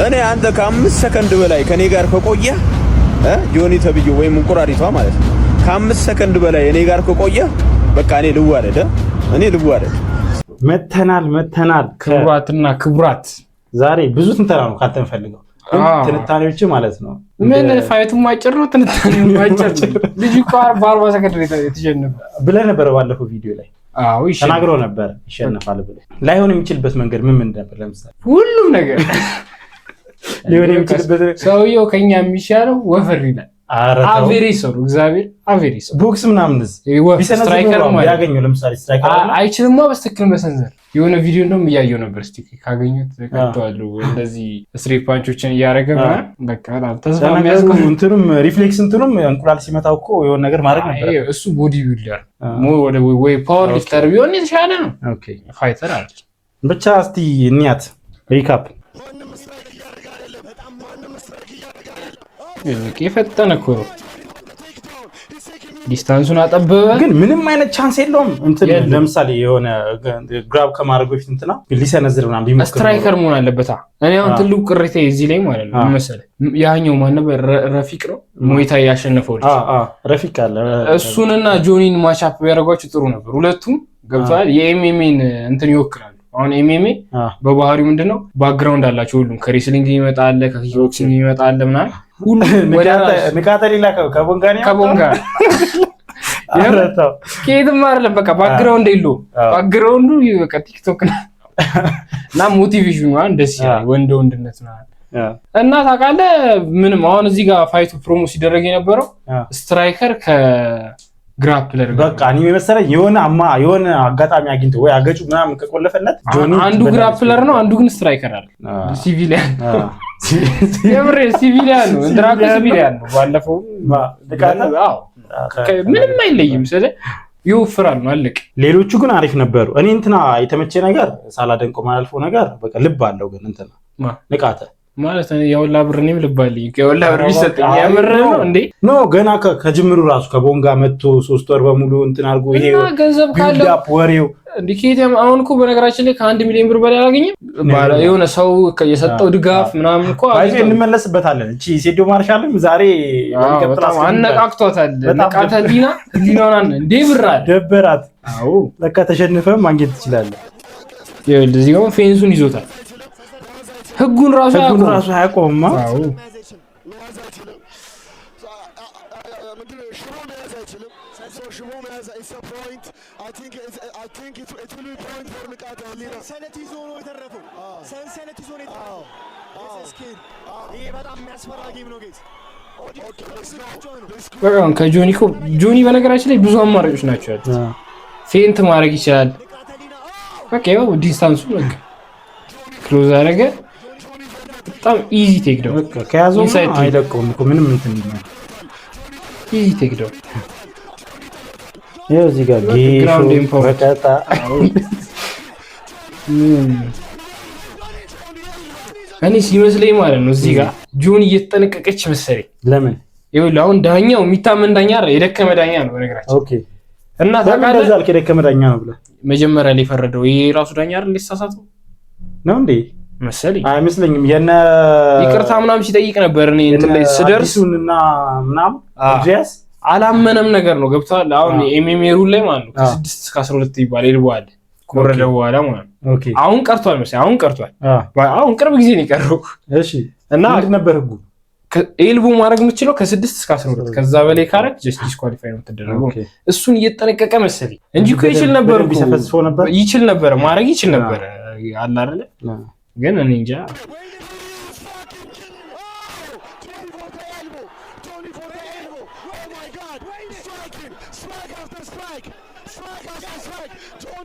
እኔ አንተ ከ5 ሰከንድ በላይ ከኔ ጋር ከቆየ ጆኒ ተብዬው ወይም እንቁራሪቷ ማለት ነው ከ5 ሰከንድ በላይ እኔ ጋር ከቆየ በቃ እኔ ልዋረድ መተናል ክቡራትና ክቡራት ዛሬ ብዙ ትንተና ነው ካንተ ፈልገው ትንታኔዎች ማለት ነው ምን ፋይቱ ማጭር ነው ትንታኔው ማጭር ልጅ ቋር ባርባ ሰከንድ የተጀነበ ብለህ ነበር ባለፈው ቪዲዮ ላይ አዎ ተናግሮ ነበር ይሸነፋል ብለህ ላይሆን የሚችልበት መንገድ ምን ነበር ለምሳሌ ሁሉም ነገር ሊሆን የሚችልበት ሰውየው ከኛ የሚሻለው ወፈር ይላል አቬሬስ ነው እግዚአብሔር አቬሬስ ቦክስ ምናምንስ ስትራይከር ያገኘው ለምሳሌ ስትራይከር አይችልም በስትክክል መሰንዘር የሆነ ቪዲዮ እንደውም ያየው ነበር እስቲ ካገኙት ከተዋሉ እንደዚህ ስትሪፕ ፓንቾችን ያረገ በቃ ተስፋ የሚያስቆም እንትንም ሪፍሌክስ እንትንም እንቁላል ሲመታው እኮ የሆነ ነገር ማድረግ ነበር እሱ ቦዲ ቢልደር ወደ ወይ ፓወር ሊፍተር ቢሆን የተሻለ ነው ኦኬ ፋይተር አይደል ብቻ እስቲ እንያት ሪካፕ የፈጠነ እኮ ዲስታንሱን አጠበበ ግን ምንም አይነት ቻንስ የለውም እንትን ለምሳሌ የሆነ ግራብ ከማድረግ በፊት እንትና ሊሰነዝር ምናምን ቢሞክር ስትራይከር መሆን አለበት እኔ አሁን ትልቁ ቅሬታ እዚህ ላይ ማለት ነው መሰለ ያኛው ማን ነበር ረፊቅ ነው ሞይታይ ያሸነፈው ልጅ ረፊቅ አለ እሱንና ጆኒን ማቻፕ ያደርጓቸው ጥሩ ነበር ሁለቱም ገብቷል የኤምኤምኤን እንትን ይወክላሉ አሁን ኤምኤምኤ በባህሪው ምንድነው ባክግራውንድ አላቸው ሁሉም ከሬስሊንግ ይመጣል ከኪክቦክሲንግ ይመጣል ምናምን ሁሉ ንቃተሊላ ከቦንጋ ያረታው ከየትም አይደለም በቃ ባክግራውንድ የለው ባክግራውንዱ በቃ ቲክቶክ እና ሞቲቬሽኑ ደስ ይላል ወንድነት ነው እና ታውቃለህ ምንም አሁን እዚህ ጋር ፋይቱ ፕሮሞ ሲደረግ የነበረው ስትራይከር ከግራፕለር በቃ እኔ መሰለኝ የሆነ አጋጣሚ አግኝቶ ወይ አገጩ ምናምን ከቆለፈለት ጆኒ አንዱ ግራፕለር ነው አንዱ ግን ስትራይከር አለ ሲቪሊያን የምሬ ሲቪሊያን ነው ድራጎ ሲቪሊያን ነው ባለፈው ምንም አይለይም ስለ ይወፍራል ማለት ሌሎቹ ግን አሪፍ ነበሩ እኔ እንትና የተመቸ ነገር ሳላደንቆ ማልፈው ነገር በቃ ልብ አለው ግን እንትና ንቃተ ማለት ነው ያውላ ብርኔም ልባልኝ ያውላ ብር ቢሰጠኝ ያምር ነው እንዴ ኖ ገና ከጅምሩ ራሱ ከቦንጋ መጥቶ 3 ወር በሙሉ እንትን አርጎ ይሄ ገንዘብ ካለው ወሬው ዲኬቲም አሁን እኮ በነገራችን ላይ ከ1 ሚሊዮን ብር በላይ አላገኘም ባላ የሆነ ሰው የሰጠው ድጋፍ ምናምን እኮ አይዘ እንመለስበታለን እቺ ሴዶ ማርሻልም ዛሬ በጣም አነቃቅቷታል ነቃተሊናና እንዴ ብራል ደበራት አዎ ለካ ተሸንፈም ማግኘት ይችላል ይኸውልህ ጋር ፌንሱን ይዞታል ህጉን ራሱ አያቆምማ አዎ I think it will be point for ንቃተ ህሊና ሰንሰለት ይዞ ነው የተረፈው ሰንሰለት ይዞ ነው የተረፈው ይሄ በጣም የሚያስፈራ ጌም ነው ጌት በቃ ከጆኒ በነገራችን ላይ ብዙ አማራጮች ናቸው ያሉት ፌንት ማድረግ ይችላል በቃ ያው ዲስታንሱ በቃ ክሎዝ አደረገ በጣም ኢዚ ቴክ ዳውን በቃ ከያዘው አይለቀውም እኮ ምንም እንትን ይላል ኢዚ ቴክ ዳውን ይሄ እዚህ ጋር ግራውንድ ኢምፖርት በቃ እኔ ሲመስለኝ ማለት ነው እዚህ ጋር ጆኒ እየተጠነቀቀች መሰለኝ ለምን ይኸውልህ አሁን ዳኛው የሚታመን ዳኛ አይደል የደከመ ዳኛ ነው በነገራችን ኦኬ እና ታውቃለህ እንደዛ አልከ የደከመ ዳኛ ነው ብለህ መጀመሪያ ላይ ፈረደው ይሄ ራሱ ዳኛ አይደል ሊሳሳተው ነው እንዴ መሰለኝ አይመስለኝም የነ ይቅርታ ምናምን ሲጠይቅ ነበር እኔ እንትን ላይ ስደርስና ምናምን ጂያስ አላመነም ነገር ነው ገብቷል አሁን ኤምኤምኤ ሩል ላይ ማለት ነው ከ6 እስከ 12 ይባል ይልባል ኮረደ በኋላ ማለት ነው ኦኬ አሁን ቀርቷል መሰለኝ አሁን ቅርብ ጊዜ ነው የቀረው እሺ እና ምንድን ነበር ህጉ ኤልቦ ማድረግ የምትችለው ከ6 እስከ 12 ከዛ በላይ ካረክ ጀስት ዲስኳሊፋይ ነው ተደረገው እሱን እየተጠነቀቀ መሰለኝ እንጂ እኮ ይችል ነበር ማድረግ ይችል ነበር አለ አይደለ ግን እኔ እንጃ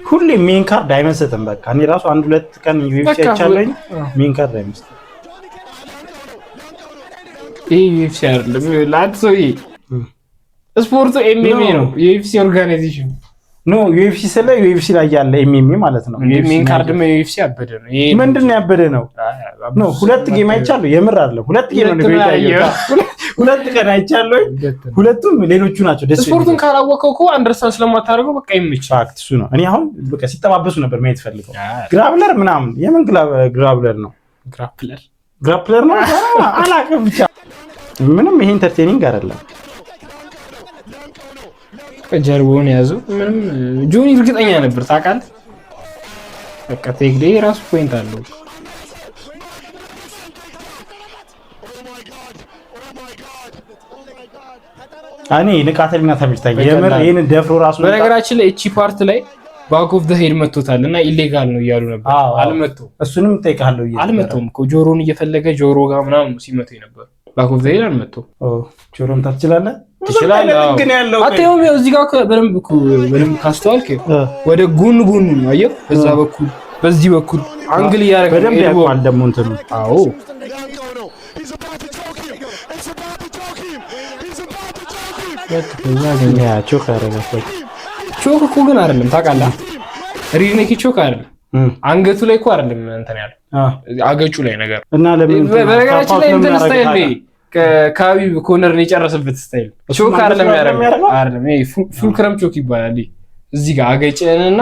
ሁሌ ሜን ካርድ አይመስልም በቃ እኔ ራሱ 1-2 ቀን ዩኤፍሲ አይቻለኝ ሜን ካርድ አይመስልም ዩኤፍሲ አይደለም ላትሶይ ስፖርቱ ኤምኤምኤ ነው ዩኤፍሲ ኦርጋናይዜሽን ኖ ዩኤፍሲ ስለ ዩኤፍሲ ላይ ያለ ኤምኤምኤ ማለት ነው ሜን ካርድ ዩኤፍሲ ያበደ ነው ይሄ ምንድነው ያበደ ነው ኖ ሁለት ጌም አይቻለሁ የምር አይደለም ሁለት ጌም ነው ቤታየው ሁለት ቀን አይቻለሁ ሁለቱም ሌሎቹ ናቸው ደስ ስፖርቱን ካላወቀው እኮ አንደርስታንድ ስለማታደርገው በቃ ይመች ፋክት እሱ ነው እኔ አሁን በቃ ሲተባበሱ ነበር ማየት ፈልገው ግራብለር ምናምን የምን ግራብለር ነው ግራፕለር ነው አላውቅም ብቻ ምንም ይሄ ኢንተርቴኒንግ አይደለም። ጀርባውን ያዙ ምንም ጆኒ እርግጠኛ ነበር ታውቃለህ። በቃ ቴክ ዴይ ራሱ ፖይንት አለው። እኔ ንቃተልና ተመችታኝ የምር ይሄን ደፍሮ ራሱ በነገራችን ላይ እቺ ፓርት ላይ ባክ ኦፍ ዘ ሄድ መጥቶታል እና ኢሌጋል ነው እያሉ ነበር። አልመጣው እሱንም ጠይቃለሁ አልመጣውም እኮ ጆሮን እየፈለገ ጆሮ ጋር ምናምን ሲመታው ነበር። ባክ ኦፍ ዘ ሄድ አልመጣው። ጆሮም ታትችላለህ ግን ያለው አጥተው እዚህ ጋር በደንብ ካስተዋልክ ወደ ጎን ነው አየው። በዛ በኩል በዚህ በኩል አንግል ያረጋል በደንብ ያውቃል ደግሞ እንትኑ። አዎ ቾክ አረጋፈል ቾክ እኮ ግን አይደለም ታውቃለህ። ሪድኔክ ቾክ አይደለም አንገቱ ላይ እኮ አይደለም እንትን ያለው አገጩ ላይ ነገር እና ለምን በነገራችን ላይ እንትን ስታይል ነው ከካቢብ ኮርነርን የጨረሰበት ስታይል ቾክ አይደለም ያደረገው አይደለም። ይሄ ፉል ክረም ቾክ ይባላል። እዚህ ጋር አገጨንና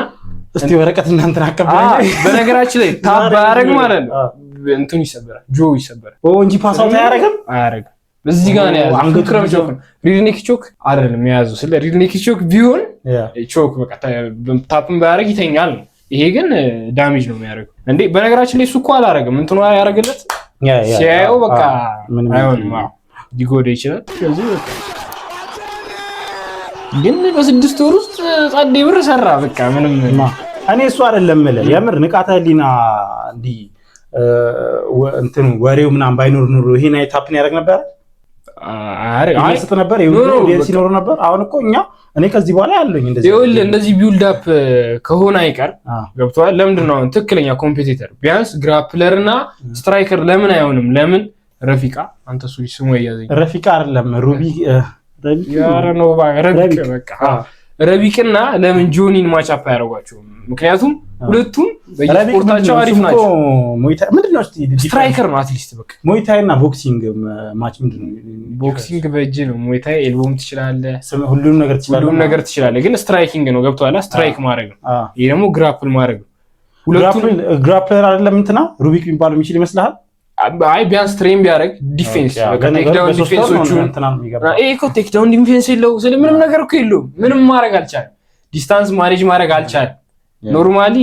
እስቲ ወረቀት እናንተን አቀበለኝ። በነገራችን ላይ ታብ ያረግ ማለት ነው እንትን ይሰበራል ጆ ይሰበራል እንጂ ፓስአውት አያረግም። በዚህ ጋር ነው ያለው ፉል ክረም ቾክ ሪድኔክ ቾክ አይደለም የያዘው። ስለ ሪድኔክ ቾክ ቢሆን ቾክ በቃ ታፕን ባያረግ ይተኛል። ይሄ ግን ዳሜጅ ነው የሚያደርገው እንዴ። በነገራችን ላይ እሱ እኮ አላረገም እንትኑ ያረጋለት ሲያየው በቃ አይሆንም ሊጎዳ ይችላል። ስለዚህ በቃ ግን በስድስት ወር ውስጥ ጻዴ ብር ሰራ በቃ ምንም እኔ እሱ አይደለም ማለት የምር ንቃተ ህሊና እንዲ እንትን ወሬው ምናምን ባይኖር ኑሮ ይሄን አይታፕን ያደርግ ነበር አይሰጥ ነበር ዲኤንሲ ኖር ነበር። አሁን እኮ እኛ እኔ ከዚህ በኋላ ያለኝ እንደዚህ ቢውልድ አፕ ከሆነ አይቀር ገብቷል። ለምንድን ነው ትክክለኛ ኮምፒቲተር ቢያንስ ግራፕለር እና ስትራይከር ለምን አይሆንም? ለምን ረፊቃ አንተ ስሙ ያያዘኝ ረፊቃ አይደለም ሩቢ ያረ ነው ረቢቅ በቃ ረቢቅና ለምን ጆኒን ማች አፕ ያደርጓቸውም? ምክንያቱም ሁለቱም በየስፖርታቸው አሪፍ ናቸው። ሞይታይ ምንድነው እስቲ ስትራይከር ነው አትሊስት በቃ ሞይታይ እና ቦክሲንግ ማች ምንድነው? ቦክሲንግ በእጅ ነው። ሞይታይ ኤልቦም ትችላለህ፣ ሁሉም ነገር ትችላለህ። ግን ስትራይኪንግ ነው ገብቶሃል? ስትራይክ ማድረግ ነው። ይሄ ደግሞ ግራፕል ማድረግ ነው። ሁለቱም ግራፕለር አይደለም እንትና ሩቢክ የሚባለው የሚችል ይመስልሃል? አይ ቢያንስ ትሬን ቢያደርግ ዲፌንስ በቃ ቴክዳውን ዲፌንሶቹን እኮ ቴክዳውን ዲፌንስ የለው ስለ ምንም ነገር እኮ የለውም። ምንም ማድረግ አልቻለም። ዲስታንስ ማኔጅ ማድረግ አልቻለም። ኖርማሊ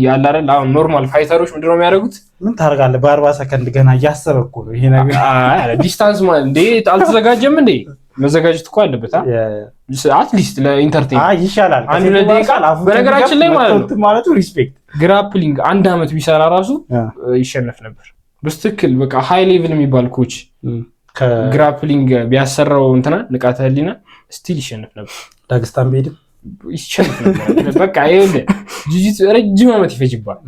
ያለ አይደል አሁን ኖርማል ፋይተሮች ምንድነው የሚያደርጉት? ምን ታደርጋለህ? በ40 ሰከንድ ገና እያሰበ እኮ ነው ይሄ ነገር። ዲስታንስ ማለት እንዴ አልተዘጋጀም እንዴ? መዘጋጀት እኮ አለበት አትሊስት ለኢንተርቴይን ይሻላል። አንድ ለደቂቃ በነገራችን ላይ ማለት ሪስፔክት ግራፕሊንግ አንድ አመት ቢሰራ ራሱ ይሸነፍ ነበር በስትክክል በቃ ሃይ ሌቭል የሚባል ኮች ከግራፕሊንግ ቢያሰራው እንትና ንቃተ ህሊና ስቲል ይሸነፍ ነበር። ዳግስታን ቢሄድ ይሸነፍ ነበር። በቃ ይኸውልህ ጂጂት ረጅም አመት ይፈጅባል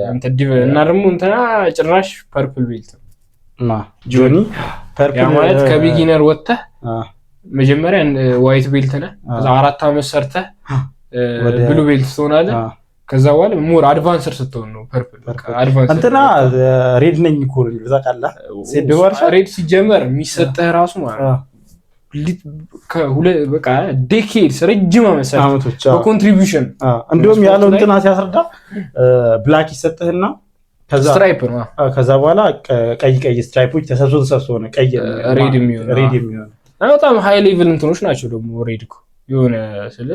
አንተ እና ደግሞ እንትና ጭራሽ ፐርፕል ቤልት ጆኒ ፐርፕል ማለት ከቢጊነር ወጥተህ መጀመሪያ ዋይት ቤልት ነህ፣ ከዛ 4 አመት ሰርተህ ብሉ ቤልት ትሆናለህ። ከዛ በኋላ ሞር አድቫንስር ስትሆን ነው ፐርፕል በቃ አድቫንስር እንትና ሬድ ነኝ እኮ ነው ታውቃለህ። ሴድወርሻ ሬድ ሲጀመር የሚሰጠህ ራሱ ማለት በቃ ዴኬድስ ረጅም አመቶች በኮንትሪቢዩሽን እንደውም ያለው እንትና ሲያስረዳ ብላክ ይሰጥህና ከዛ ስትራይፕ ነው። ከዛ በኋላ ቀይ ስትራይፖች ተሰብስበው ነው ቀይ ሬድ የሚሆነው በጣም ሃይ ሌቭል እንትኖች ናቸው። ደግሞ ሬድ እኮ የሆነ ስለ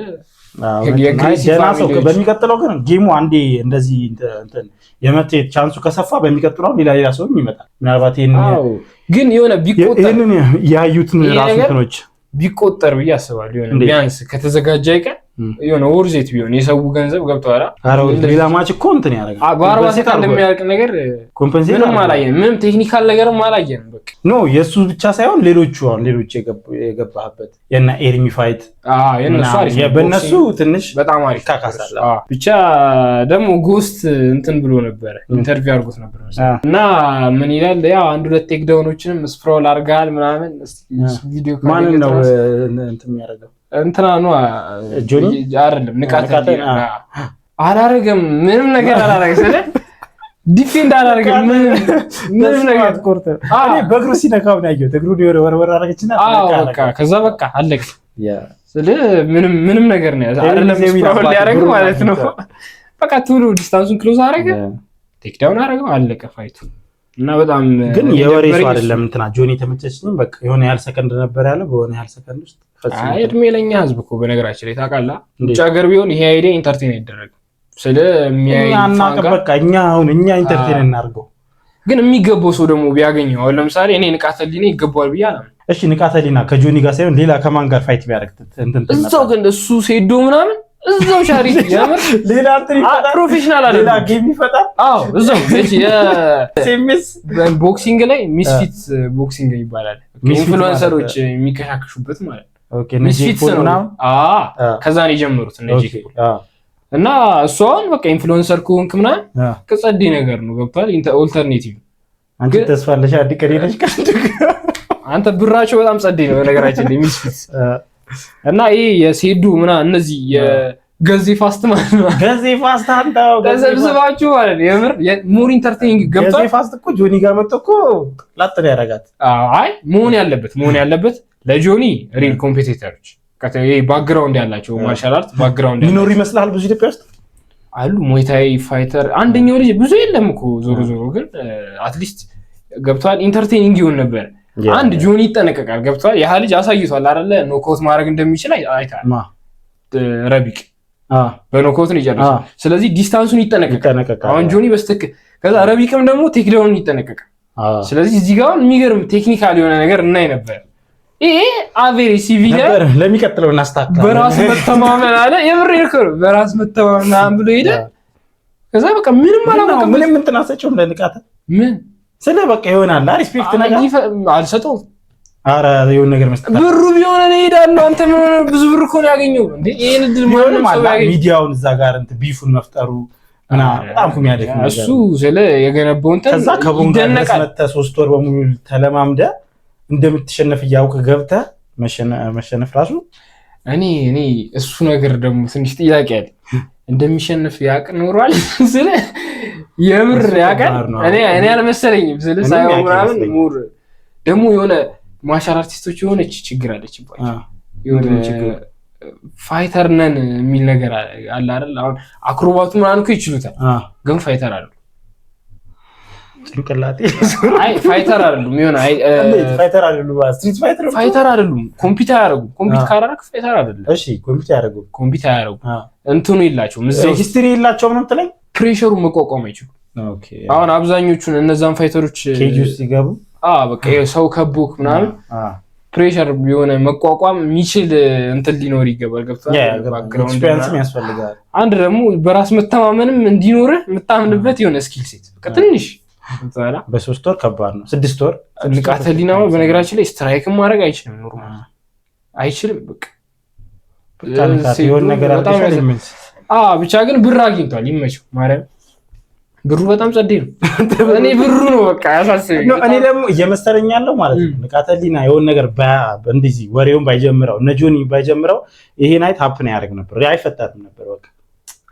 በሚቀጥለው ግን ጌሙ አንዴ እንደዚህ እንትን የመጤት ቻንሱ ከሰፋ በሚቀጥለው ሌላ ሰው ይመጣል። ምናልባት ግን የሆነ ቢቆጠር ያዩትን ራሱ እንትኖች ቢቆጠር ብዬ አስባለሁ። የሆነ ቢያንስ ከተዘጋጀ አይቀር የሆነ ወርዜት ቢሆን የሰው ገንዘብ ገብቷል። ሌላ ማች እኮ እንትን ያደርጋል። በ40 ሰከንድ የሚያልቅ ነገር ኮምፐንሴት ምንም አላየንም። ምንም ቴክኒካል ነገርም አላየንም። በቃ ኖ የሱ ብቻ ሳይሆን ሌሎቹ የገባህበት የና ኤርሚ ፋይት የነሱ አሪፍ በእነሱ ትንሽ በጣም አሪፍ ታካሳለ። ብቻ ደግሞ ጎስት እንትን ብሎ ነበር ኢንተርቪው አድርጎት ነበር እና ምን ይላል ያው አንድ ሁለት ቴክ ዳውኖችንም ስክሮል አድርጋል ምናምን ቪዲዮ ማን ነው እንትን የሚያደርገው? እንትና ነው ጆኒ አይደለም ንቃተ አላረገም። ምንም ነገር አላረገም። ስለ ዲፌንድ አላረገም። ምንም ነገር ቆርጠ እኔ በእግሩ ሲነካው ነው ያየሁት። እግሩ ወርወር አረገችና በቃ ከዛ በቃ አለቀ። ስለ ምንም ነገር ነው አይደለም ስክሮል ያደርግ ማለት ነው። በቃ ቱሉ ዲስታንሱን ክሎዝ አረገ፣ ቴክ ዳውን አረገው፣ አለቀ ፋይቱ። እና በጣም ግን የወሬ ሰው አይደለም እንትና ጆኒ ተመቸችኝ በቃ የሆነ ያህል ሰከንድ ነበር ያለው በሆነ ያህል ሰከንድ ውስጥ ፈጽሞ አይ እድሜ ለኛ ህዝብ እኮ በነገራችን ላይ ታውቃለህ ውጭ ሀገር ቢሆን ይሄ አይዲያ ኢንተርቴን አይደረግም ስለሚያይ በቃ እኛ ኢንተርቴን እናርገው ግን የሚገባው ሰው ደግሞ ቢያገኘው አሁን ለምሳሌ እኔ ንቃተ ህሊና ይገባዋል ብያለሁ እሺ ንቃተ ህሊና ከጆኒ ጋር ሳይሆን ሌላ ከማን ጋር ፋይት ቢያደርግ እንትን እዛው ግን እሱ ሴዶ ምናምን እዛው ሻሪ ያምር ሌላ እንትን ይፈጣል ፕሮፌሽናል አይደል ሌላ ጌም ይፈጣል አዎ እዛው እቺ የሲኤምኤስ ቦክሲንግ ላይ ሚስፊት ቦክሲንግ ይባላል ኢንፍሉዌንሰሮች የሚከሻከሹበት ማለት ኦኬ ነጂክ ፖልና ከዛ ነው የጀመሩት ነጂክ እና እሷን በቃ ኢንፍሉዌንሰር ኮንክ ምናምን ከጸዴ ነገር ነው ገብቷል ኦልተርኔቲቭ አንቺ ተስፋለሽ አዲቀሪነሽ አንተ ብራቸው በጣም ጸዴ ነው ነገራችን ላይ ሚስፊት እና ይሄ የሴዱ ምናምን እነዚህ የገዜ ፋስት ማለት ነው ገዜ ፋስት አንተው ተሰብስባችሁ ማለት የምር ሞር ኢንተርቴይኒንግ ገብቷል ገዜ ፋስት እኮ ጆኒ ጋር መጥቶ እኮ ላጥር ያረጋት አይ መሆን ያለበት ለጆኒ ሪል ኮምፒቲተሮች ከታይ ባክግራውንድ ያላቸው ማርሻል አርት ባክግራውንድ ሚኖር ይመስላል ብዙ ኢትዮጵያ ውስጥ አሉ ሞይታይ ፋይተር አንደኛው ልጅ ብዙ የለም እኮ ዞሮ ግን አትሊስት ገብቷል ኢንተርቴይኒንግ ይሆን ነበር አንድ ጆኒ ይጠነቀቃል ገብቷል ያ ልጅ አሳይቷል አይደለ ኖክአውት ማድረግ እንደሚችል አይታል ረቢቅ በኖክአውት ነው ይጨርሳል ስለዚህ ዲስታንሱን ይጠነቀቃል አሁን ጆኒ በስተክ ከዛ ረቢቅም ደግሞ ቴክዳውን ይጠነቀቃል ስለዚህ እዚህ ጋር የሚገርም ቴክኒካል የሆነ ነገር እናይ ነበር ይሄ አቬሪ ሲቪል ነበር ለሚቀጥለው እናስተካክላለን በራስ መተማመን አለ የምር ይርከር በራስ መተማመን ብሎ ሄደ ከዛ በቃ ምንም አላወቀም ምንም እንትናሰጨው ለንቃተ ምን ስለ በቃ ይሆናል ሪስፔክት ነገር አልሰጠው አረ የሆነ ነገር መስጠት ብሩ ቢሆን ነው ይሄዳል አንተ ምን ብዙ ብር እኮ ነው ያገኘው እንዴ ይሄን ድል ማንም ሰው ያገኘው ሚዲያውን እዛ ጋር እንት ቢፉን መፍጠሩ እና በጣም የሚያደክ ነው እሱ ስለ የገነባው እንትን ከዛ ከቦንጋ መተ 3 ወር በሙሉ ተለማምደ እንደምትሸነፍ ያውቅ ገብተ መሸነፍ ራሱ እኔ እሱ ነገር ደግሞ ትንሽ ጥያቄ አለ እንደሚሸነፍ ያቅ ኖሯል ስለ የምር ያቀን እኔ አልመሰለኝም ስለ ሳይሆን ምናምን ሙር ደግሞ የሆነ ማርሻል አርቲስቶች የሆነች ችግር አለችባቸው የሆነ ችግር ፋይተር ነን የሚል ነገር አለ አይደል አሁን አክሮባቱ ምናምን እኮ ይችሉታል ግን ፋይተር አይደሉም ጭንቅላቴ አይ ፋይተር አይደሉም የሆነ ፋይተር አይደሉም ስትሪት ፋይተር አይደሉም ኮምፒውተር ያደርጉ ኮምፒውተር ካራክ ፋይተር አይደለም እሺ ኮምፒውተር ያደርጉ እንትኑ ይላቸው ሂስትሪ ይላቸው ምንም ትለኝ ፕሬሸሩ መቋቋም አይችሉም ኦኬ አሁን አብዛኞቹን እነዛን ፋይተሮች ኬጅ ውስጥ ይገቡ በቃ ሰው ከቦክ ምናምን ፕሬሸር ቢሆነ መቋቋም የሚችል እንትን ሊኖር ይገባል ገብቷል ባክግራውንድ ኤክስፒሪየንስ ያስፈልጋል አንድ ደግሞ በራስ መተማመንም እንዲኖር የምታምንበት የሆነ ስኪል ሴት በቃ ትንሽ እንታላ በ3 ወር ከባድ ነው 6 ወር ንቃተ ህሊና በነገራችን ላይ ስትራይክም ማድረግ አይችልም ኖርማል አይችልም በቃ የሆነ ነገር አጥቷል ብቻ ግን ብር አግኝቷል ይመቸው ማርያም ብሩ በጣም ጸዴ ነው እኔ ብሩ ነው በቃ ያሳስበኝ እኔ ደግሞ እየመሰለኝ ያለው ማለት ነው ንቃተ ህሊና የሆነ ነገር እንደዚህ ወሬውን ባይጀምረው እነ ጆኒ ባይጀምረው ይሄ ናይት ሀፕን ያደርግ ነበር አይፈጠርም ነበር በቃ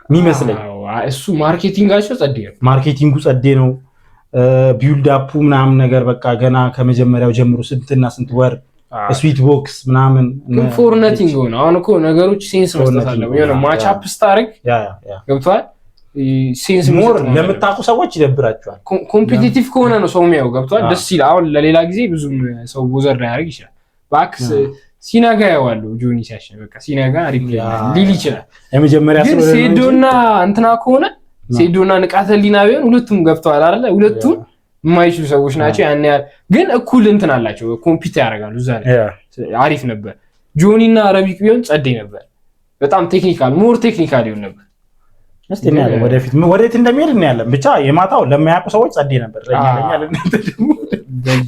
የሚመስለኝ እሱ ማርኬቲንጋቸው ጸዴ ነው ማርኬቲንጉ ጸዴ ነው ቢልድ አፑ ምናምን ነገር በቃ ገና ከመጀመሪያው ጀምሮ ስንትና ስንት ወር ስዊት ቦክስ ምናምን ፎር ነቲንግ ሆነ አሁን እኮ ነገሮች ሴንስ መስጠት አለው የሆነ ማች አፕ ስታርግ ገብቷል ሴንስ ሞር ለምታውቁ ሰዎች ይደብራቸዋል ኮምፒቲቲቭ ከሆነ ነው ሰው የሚያው ገብቷል ደስ ይላል አሁን ለሌላ ጊዜ ብዙም ሰው ቦዘር ላይ ያርግ ይችላል ባክስ ሲናጋ ያዋለው ጆኒ ሲያሸ በቃ ሲናጋ ሊል ይችላል የመጀመሪያ ግን ሴዶና እንትና ከሆነ ሴዶና ንቃተ ህሊና ቢሆን ሁለቱም ገብተዋል አይደል ሁለቱም የማይችሉ ሰዎች ናቸው ያን ያህል ግን እኩል እንትን አላቸው ኮምፒውተር ያደርጋሉ እዛ ላይ አሪፍ ነበር ጆኒና ረቢቅ ቢሆን ጸዴ ነበር በጣም ቴክኒካል ሞር ቴክኒካል ይሆን ነበር እስቲ እናያለን ወደፊት እንደሚሄድ እናያለን ብቻ የማታው ለማያውቁ ሰዎች ጸዴ ነበር ለኛ ለእናንተ ደግሞ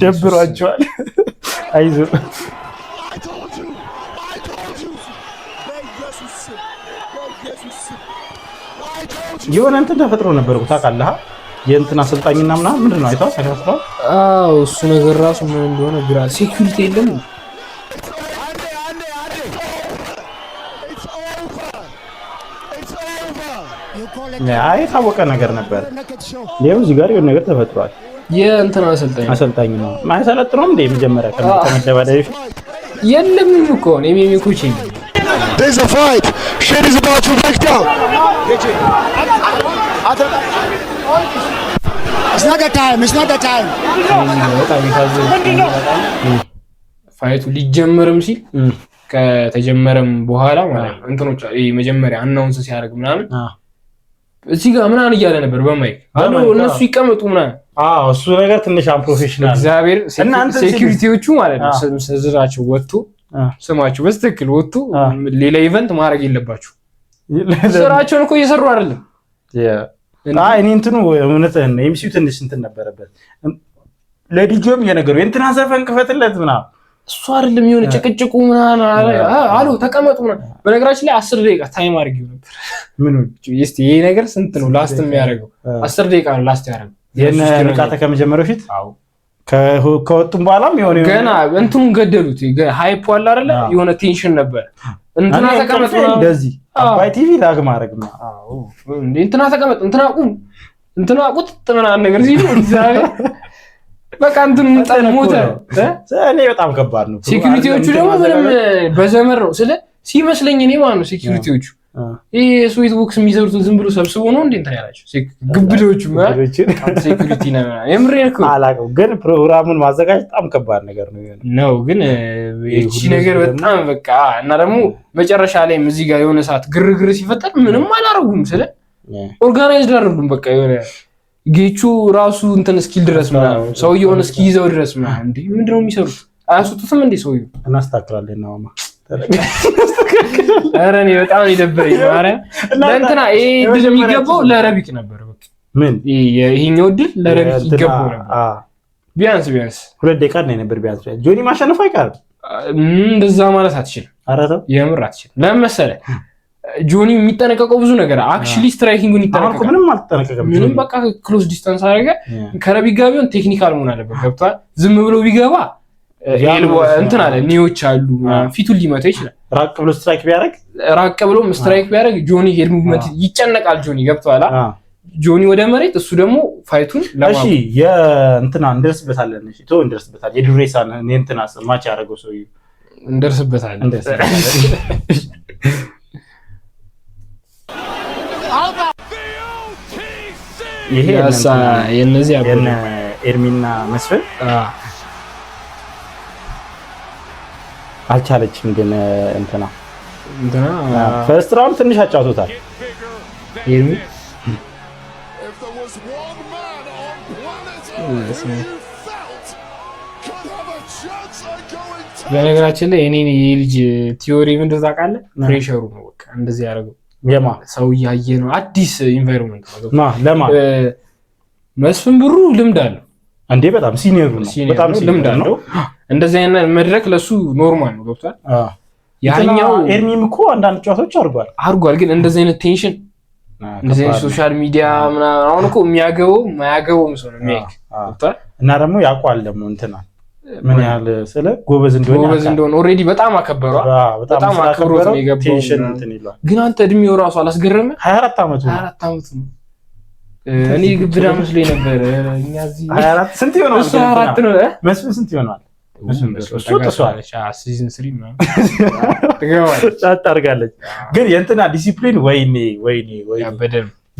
ደብሯቸዋል አይዞ የሆነ እንትን ተፈጥሮ ነበር ታውቃለህ የእንትና አሰልጣኝና ምናምን ምንድነው አይተዋል ተፈጥሮ እሱ ነገር ራሱ ምን እንደሆነ ግራ ሴኩሪቲ የለም የታወቀ ነገር ነበር ይኸው እዚህ ጋር የሆነ ነገር ተፈጥሯል የእንትና አሰልጣኝ ነው ማይሰለጥነውም እንደ መጀመሪያ ከመደባደብ በፊት የለም እኮ ነው የሚኮቺንግ There's a fight. Shit is about to break down. It's not the time. It's not the time. ፋይቱ ሊጀመርም ሲል ከተጀመረም በኋላ ማለት ነው እንትኖች መጀመሪያ አናውንስ ሲያደርግ ምናምን እዚህ ጋር ምናምን እያለ ነበር በማይክ አሉ እነሱ ይቀመጡ ምናምን እሱ ነገር ትንሽ አንፕሮፌሽናል እግዚአብሔር ሴኩሪቲዎቹ ማለት ነው ስዝራቸው ወጥቶ ስማቸው በስትክክል ወጥቶ ሌላ ኢቨንት ማድረግ የለባችሁ ስራቸውን እኮ እየሰሩ አይደለም እኔ እንትኑ እውነትህን ኤምሲው ትንሽ እንትን ነበረበት ለዲጆም የነገሩ እንትና ዘፈን ክፈትለት ምናምን እሱ አይደለም የሆነ ጭቅጭቁ ምናምን አሉ ተቀመጡ ምናምን በነገራችን ላይ 10 ደቂቃ ታይም አድርጌው ነበር ምን እስቲ ይሄ ነገር ስንት ነው ላስት የሚያደርገው 10 ደቂቃ ነው ላስት ያደርገው የነቃተ ከመጀመሪያው ፊት ከወጡም በኋላም የሆነ ገና እንትኑን ገደሉት ሃይፕ አለ አይደለ የሆነ ቴንሽን ነበር እንትና ተቀመጡ እንደዚህ አባይ ቲቪ ላግ ማድረግ ነው እንትና ተቀመጡ እንትና ቁጥ ምናምን ነገር ሲሉ እግዚአብሔር በቃ እንትኑ ሞተ እኔ በጣም ከባድ ነው ሴኩሪቲዎቹ ደግሞ ምንም በዘመር ነው ስለ ሲመስለኝ እኔ ማለት ነው ሴኩሪቲዎቹ ይሄ ስዊት ቦክስ የሚሰሩት ዝም ብሎ ሰብስቦ ነው እንዴ እንትን ያላችሁ ግብዶቹ ሴኩሪቲ ነው የምሬን እኮ አላቀው ግን ፕሮግራሙን ማዘጋጀት በጣም ከባድ ነገር ነው ግን እቺ ነገር በጣም በቃ እና ደግሞ መጨረሻ ላይ እዚህ ጋር የሆነ ሰዓት ግርግር ሲፈጠር ምንም አላረጉም ስለ ኦርጋናይዝድ አደረጉም በቃ የሆነ ጌቹ ራሱ እንትን ስኪል ድረስ ማለት ሰውየውን እስኪይዘው ድረስ ማለት እንዴ ምንድነው የሚሰሩት አያስጡትም እንዴ ሰውየው እናስተካክላለን ነው ማማ አረኔ በጣም ይደብረኝ ማርያም ለእንትና ይሄ ድል የሚገባው ለረቢክ ነበር በቃ ምን ይሄኛው ድል ለረቢክ ይገባው ነበር ቢያንስ 2 ደቂቃ ነው ነበር ቢያንስ ጆኒ ማሸነፍ አይቀርም እንደዛ ማለት አትችልም አረተው የምር አትችልም ለምን መሰለህ ጆኒ የሚጠነቀቀው ብዙ ነገር አክቹሊ ስትራይኪንጉን ይጠነቀቃል ምንም አልተጠነቀቀም ምንም በቃ ክሎዝ ዲስታንስ አደረገ ከረቢክ ጋር ቢሆን ቴክኒካል መሆን አለበት ገብቷል ዝም ብሎ ቢገባ እንትን አለ ኒዎች አሉ ፊቱን ሊመታ ይችላል ራቅ ብሎ ስትራይክ ቢያደርግ ጆኒ ሄድ ሙቭመንት ይጨነቃል ጆኒ ገብቷል ጆኒ ወደ መሬት እሱ ደግሞ ፋይቱን እሺ የእንትና እንደርስበታለን እሺ ቶ እንደርስበታለን የዱሬሳን እንትና ማች ያደረገው ሰው እንደርስበታለን ይሄ የነዚህ የነ ኤርሚና መስፍን አልቻለችም ግን እንትና ፈርስት ራውንድ ትንሽ አጫውቶታል ኤርሚ በነገራችን ላይ እኔ የልጅ ቲዮሪ ምንድነው ታውቃለህ ፕሬሸሩ ነው በቃ እንደዚህ ያደርገው ሰው ያየ ነው አዲስ ኢንቫይሮንመንት ነው ለማ መስፍን ብሩ ልምድ አለው እንዴ በጣም ሲኒየሩ ነው በጣም ልምድ አለው እንደዚህ አይነት መድረክ ለሱ ኖርማል ነው ገብቷል ያኛው ኤርሚም እኮ አንዳንድ ጨዋታዎች አርጓል ግን እንደዚህ አይነት ቴንሽን እንደዚህ ሶሻል ሚዲያ ምናምን አሁን እኮ ማያገበውም ሰው ነው የሚያይክ ገብቷል እና ደግሞ ያውቃል ደግሞ እንትና ምን ያህል ስለ ጎበዝ እንደሆነ ኦሬዲ በጣም አከበሯ በጣም አከብሮት ነው የገባው ቴንሽን እንትን ይሏል ግን አንተ እድሜው ራሱ አላስገረመ 24 አመቱ ነው እኔ ግብዳ መስሎኝ ነበር እኛ እዚህ 24 ስንት ይሆናል 24 ነው መስፍን ስንት ይሆናል እሱ ተሷል ሲዝን 3 ምናምን ተገባለች አጣርጋለች ግን የእንትና ዲሲፕሊን ወይኔ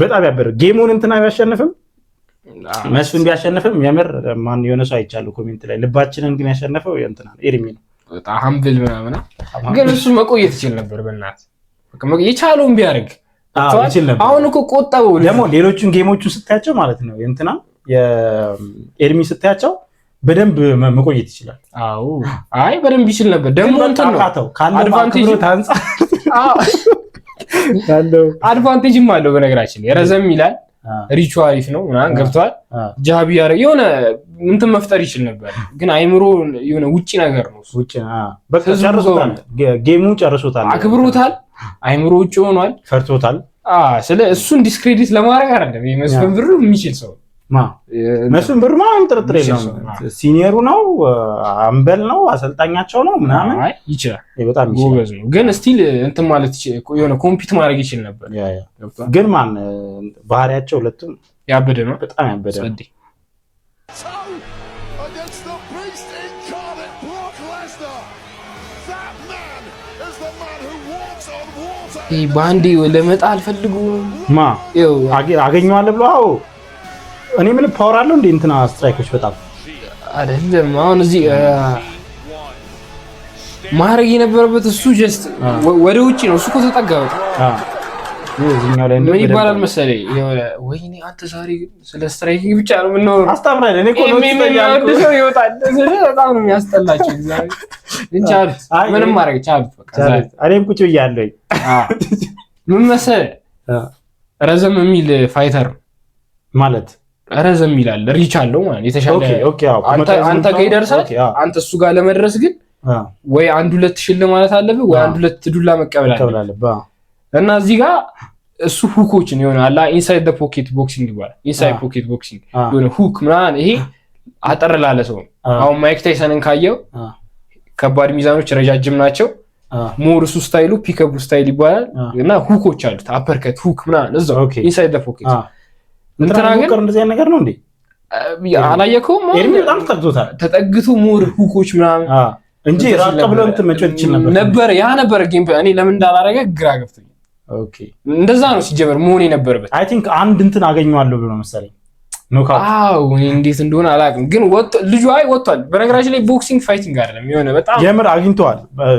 በጣም ያበደ ጌሙን እንትና ቢያሸንፍም መስፍን ቢያሸንፍም የምር ማን የሆነ ሰው አይቻለሁ ኮሜንት ላይ ልባችንን ግን ያሸነፈው የእንትና ኤርሚ ነው በጣም ሀምብል ምናምን ግን እሱ መቆየት ይችል ነበር በእናትህ በቃ የቻለውን ቢያደርግ አሁን እኮ ቆጣው ደግሞ ሌሎቹን ጌሞቹን ስታያቸው ማለት ነው የእንትና የኤርሚ ስታያቸው በደንብ መቆየት ይችላል አይ በደንብ ይችል ነበር ደግሞ እንትን ነው አድቫንቴጅም አለው በነገራችን ረዘም ይላል ሪቹ አሪፍ ነው ምናምን ገብቷል ጃቢ ያረ የሆነ እንትን መፍጠር ይችል ነበር ግን አይምሮ የሆነ ውጪ ነገር ነው ውጪ በቃ ጨርሶታል ጌሙን ጨርሶታል አክብሮታል አይምሮ ውጪ ሆኗል ፈርቶታል ስለ እሱን ዲስክሬዲት ለማድረግ አይደለም መስፍን ብሩ የሚችል ሰው መስፍን ብሩ ማን ጥርጥር የለም ሲኒየሩ ነው አምበል ነው አሰልጣኛቸው ነው ምናምን ይችላል በጣም ጎበዝ ነው ግን ስቲል እንትን ማለት የሆነ ኮምፒት ማድረግ ይችል ነበር ግን ማን ባህሪያቸው ሁለቱም ያበደ ነው በጣም ያበደ ነው ባንዴ ለመጣል ፈልጉ አገኘዋለሁ ብሎ እኔ ምን ፓወር አለው እንዴ እንትና ስትራይኮች በጣም አይደለም። አሁን እዚህ ማድረግ የነበረበት እሱ ጀስት ወደ ውጪ ነው። እሱ እኮ ተጠጋው። እዚህኛው ላይ ምን ይባላል መሰለኝ ወይኔ አንተ ዛሬ ስለ ስትራይኪንግ ብቻ ነው የምናወራው። አስተምራለሁ እኔ እኮ ነው ሰው ይወጣል። በጣም ነው የሚያስጠላቸው እግዚአብሔር እንጂ ምንም ማድረግ ቻሉት። በቃ እኔም ቁጭ ብያለሁ። ምን መሰለህ ረዘም የሚል ፋይተር ማለት ረዘም ይላል ሪች አለው ማለት የተሻለ አንተ ጋር ይደርሳል። አንተ እሱ ጋር ለመድረስ ግን ወይ 1-2 ሽል ማለት አለብህ ወይ 1-2 ዱላ መቀበል አለብህ። እና እዚህ ጋር እሱ ሁኮችን ይሆናል ኢንሳይድ ዘ ፖኬት ቦክሲንግ ይባላል። ኢንሳይድ ፖኬት ቦክሲንግ የሆነ ሁክ ምናምን ይሄ አጠር ላለ ሰው አሁን ማይክ ታይሰንን ካየው ከባድ ሚዛኖች ረጃጅም ናቸው። ሞር እሱ ስታይሉ ፒክአፕ ስታይል ይባላል እና ሁኮች አሉት አፐርከት ሁክ ምናምን እዛው ኢንሳይድ ዘ ፖኬት እንትና ግን እንደዚህ ነገር ነው እንዴ አላየከውም? በጣም ተጠግቶ ሞር ሁኮች ምናምን እንጂ ራቅ ብሎ እንትን መጮት ይችላል ነበር። ያ ነበር ጌም እኔ ለምን እንዳላረገ ግራ ገብቶኝ። ኦኬ እንደዛ ነው ሲጀመር መሆን የነበረበት። አይ ቲንክ አንድ እንትን አገኘዋለሁ ብሎ መሰለኝ ኖካውት። አዎ እንዴት እንደሆነ አላውቅም፣ ግን ልጁ ወጥቷል። በነገራችን ላይ ቦክሲንግ ፋይቲንግ አይደለም የሆነ በጣም የምር አግኝተዋል።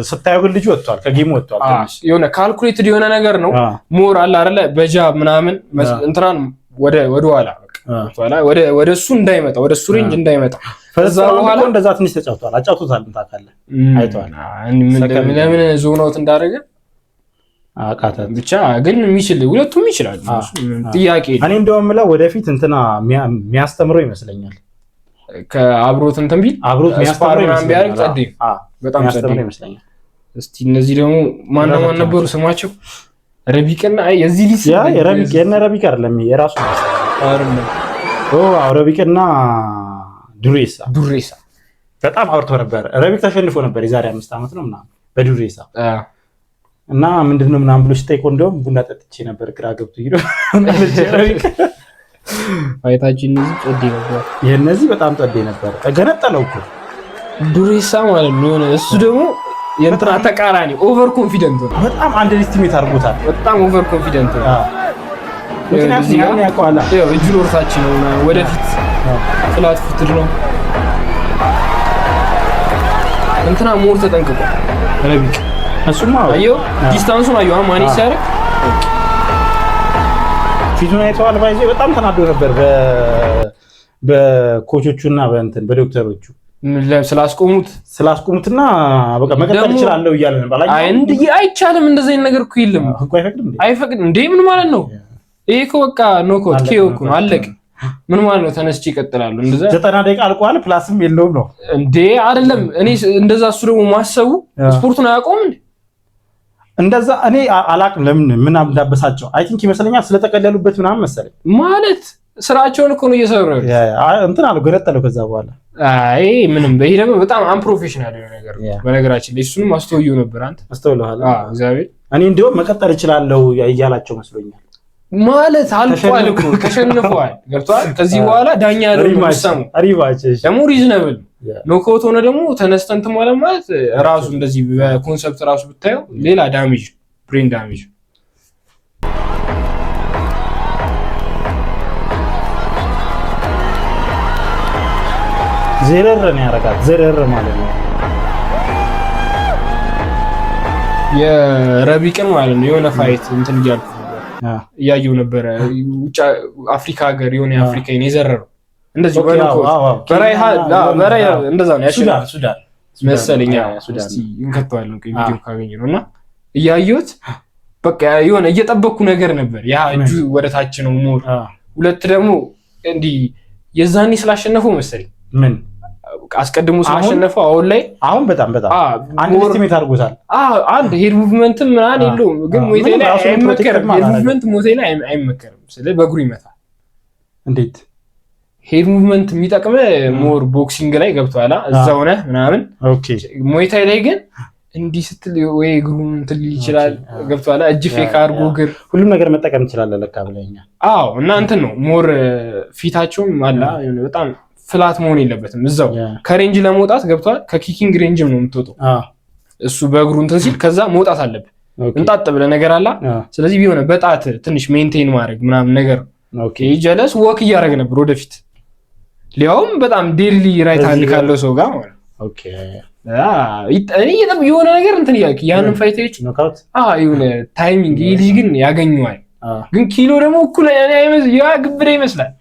ስታየው ግን ልጁ ወጥቷል፣ ከጌም ወጥቷል። ትንሽ የሆነ ካልኩሌትድ የሆነ ነገር ነው። ሞር አለ አይደለ በጃብ ምናምን እንትራን ወደ ኋላ ወደ እሱ እንዳይመጣ ወደ እሱ ሬንጅ እንዳይመጣ ከዛ በኋላ እንደዛ ትንሽ ተጫውቷል። አጫውቶታል ታውቃለህ፣ አይተዋል። ለምን ዞናውት እንዳደረገ አቃታት ብቻ ግን ሁለቱም ይችላሉ። ጥያቄ እኔ እንደውም የምለው ወደፊት እንትና የሚያስተምረው ይመስለኛል። ከአብሮት እንትን ቢል አብሮት የሚያስተምረው ይመስለኛል። በጣም የሚያስተምረው ይመስለኛል። እስቲ እነዚህ ደግሞ ማን ነበሩ ስማቸው? ረቢቅና የዚህ ሊስ ረቢቅ አይደለም የራሱ አይደለም። ረቢቅና ዱሬሳ በጣም አውርቶ ነበር። ረቢቅ ተሸንፎ ነበር የዛሬ 5 ዓመት ነው ምናምን በዱሬሳ እና ምንድነው ምናምን ብሎ ሲጠይቀው እንደውም ቡና ጠጥቼ ነበር ግራ ገብቶ ረቢቅ ፋይታችን እዚህ ጸዴ ነበር። የነዚህ በጣም ጸዴ ነበር። ገነጠለው እኮ ዱሬሳ ማለት ነው። እሱ ደግሞ የእንትና ተቃራኒ ኦቨር ኮንፊደንት ነው። በጣም አንደርስቲሜት አድርጎታል። በጣም ኦቨር ኮንፊደንት ነው። ምክንያቱም ያን ያውቀዋል። እጁ ወርታች ነው ወደፊት ፍላት ፉትድ ነው። እንትና ሞር ተጠንቅቋል ረቢቅ። እሱማ አየው ዲስታንሱን አየው ማን ይሳረ ፊቱን አይተዋል። ባይዜ በጣም ተናዶ ነበር በኮቾቹና በዶክተሮቹ ስላስቆሙትና በቃ መቀጠል ይችላል እያለ ነበር። አይቻልም እንደዚህ አይነት ነገር እኮ የለም እኮ አይፈቅድም እንዴ ምን ማለት ነው? ይሄ እኮ በቃ ኖኮት ኬው እኮ ነው አለቀ። ምን ማለት ነው? ተነስቼ ይቀጥላሉ እንደዛ 90 ደቂቃ አልቋል። ፕላስም የለውም ነው እንዴ አይደለም። እኔ እንደዛ እሱ ደግሞ ማሰቡ ስፖርቱን አያውቀውም እንዴ እንደዛ። እኔ አላቅም ለምን ምን እንዳበሳጨው አይ ቲንክ ይመስለኛል ስለተቀለሉበት ምናምን መሰለኝ። ማለት ስራቸውን እኮ ነው እየሰሩ እንትን አለው ገረጠለው ከዛ በኋላ አይ ምንም በይሄ ደግሞ በጣም አንፕሮፌሽናል የሆነ ነገር ነው። በነገራችን ላይ እሱንም አስተውየው ነበር። አንተ አስተውለሃል? እግዚአብሔር እኔ እንደውም መቀጠል እችላለሁ እያላቸው መስሎኛል። ማለት አልቋል እኮ ተሸንፈዋል። ገብቷል። ከዚህ በኋላ ዳኛ ያለው ሰሙ ደግሞ ሪዝነብል ኖካውት ሆነ ደግሞ ተነስተንት ማለት ራሱ እንደዚህ በኮንሰፕት ራሱ ብታየው ሌላ ዳሜጅ ብሬን ዳሜጅ ዘረር ነው ያረጋት። ዘረር ማለት ነው የረቢቅን ማለት ነው። የሆነ ፋይት እንትን እያልኩ እያየው ነበረ። ውጭ አፍሪካ ሀገር የሆነ አፍሪካን የዘረረው እንደዚህ በራይ እንደዛ ነው ያሽላል። ሱዳን መሰለኛ ሱዳን እንከተዋለን ቪዲዮ ካገኘነው እና እያየሁት በቃ የሆነ እየጠበቅኩ ነገር ነበር። ያ እጁ ወደታች ነው ሞር ሁለት ደግሞ እንዲህ የዛኔ ስላሸነፈው መሰለኝ ምን አስቀድሞ ስላሸነፈው አሁን በጣም አንድ ኤስቲሜት አድርጎታል። አንድ ሄድ ሙቭመንት ምናምን የለውም ግን ሞቴ ላይ አይመከርም። ሄድ ሙቭመንት ሞቴ ላይ አይመከርም። ስለዚህ በእግሩ ይመታል። እንዴት ሄድ ሙቭመንት የሚጠቅም ሞር ቦክሲንግ ላይ ገብቷላ እዛው ነህ ምናምን። ኦኬ ሞቴ ላይ ግን እንዲህ ስትል ወይ እግሩን እንትን ሊል ይችላል። ገብቷላ እጅ ፌክ አድርጎ እግር ሁሉም ነገር መጠቀም ይችላል ለካ ብለኛል። እና እንትን ነው ሞር ፊታቸውም አላ በጣም ፍላት መሆን የለበትም። እዛው ከሬንጅ ለመውጣት ገብቷል። ከኪኪንግ ሬንጅም ነው የምትወጣው። እሱ በእግሩ እንትን ሲል ከዛ መውጣት አለበት። እንጣጥ ብለህ ነገር አላ። ስለዚህ ቢሆነ በጣት ትንሽ ሜንቴን ማድረግ ምናምን ነገር ኦኬ ጀለስ ወክ እያደረገ ነበር ወደፊት ሊያውም በጣም ዴድሊ ራይት ሃንድ ካለው ሰው ጋር ማለት ኦኬ እኔ የሆነ ነገር እንትን ያንን ፋይቶች ኖካውት የሆነ ታይሚንግ ልጅ ግን ያገኘዋል ግን ኪሎ ደግሞ እኩል ያ ግብዳ ይመስላል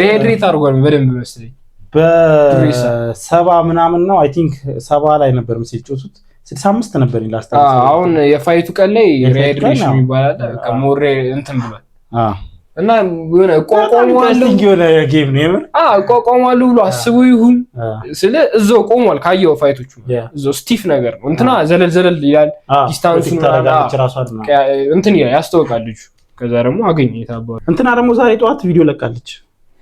ሬድሬት አድርጓል በደንብ መስለኝ በሰባ ምናምን ነው አይ ቲንክ 70 ላይ ነበር ሲጮቱት 65 ነበር ላስታ አሁን የፋይቱ ቀን ላይ ሬድሬሽን ይባላል ከሞሬ እንትን ብሏል እና የሆነ ቆቆማሉ የሆነ ጌም ነው የምር ቆቆማሉ ብሎ አስቡ ይሁን ስለ እዛው ቆሟል ካየው ፋይቶቹ እዛው ስቲፍ ነገር ነው እንትና ዘለል ይላል ዲስታንሱን ታረጋግጥ ራሷን እንትን ያስተዋውቃል ልጅ ከዛ ደግሞ አገኘ የታባው እንትና ደግሞ ዛሬ ጠዋት ቪዲዮ ለቃለች